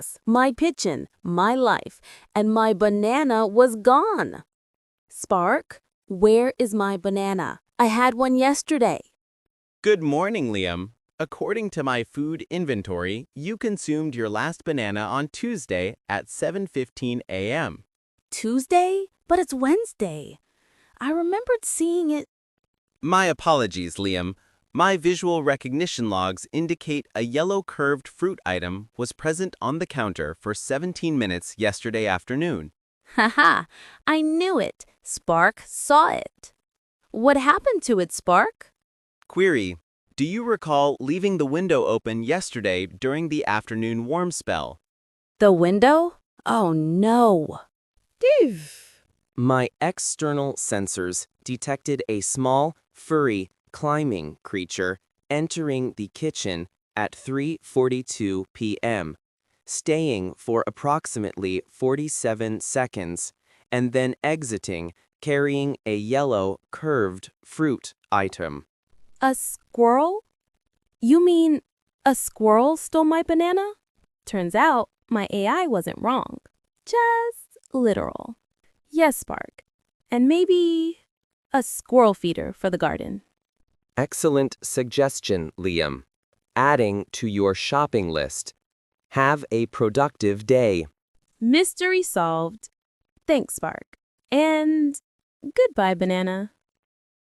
boss, my kitchen, my life, and my banana was gone. Spark, where is my banana? I had one yesterday. Good morning, Liam. According to my food inventory, you consumed your last banana on Tuesday at 7:15 a.m. Tuesday? But it's Wednesday. I remembered seeing it. My apologies, Liam. My visual recognition logs indicate a yellow curved fruit item was present on the counter for 17 minutes yesterday afternoon. Haha, I knew it. Spark saw it. What happened to it, Spark? Query: do you recall leaving the window open yesterday during the afternoon warm spell? The window? Oh no. Div. My external sensors detected a small, furry, climbing creature entering the kitchen at 3:42 p.m., staying for approximately 47 seconds, and then exiting carrying a yellow, curved fruit item. A squirrel? You mean a squirrel stole my banana? Turns out my AI wasn't wrong. Just literal. Yes, Spark. And maybe a squirrel feeder for the garden. Excellent suggestion, Liam. Adding to your shopping list. Have a productive day. Mystery solved. Thanks, Spark. And goodbye, banana.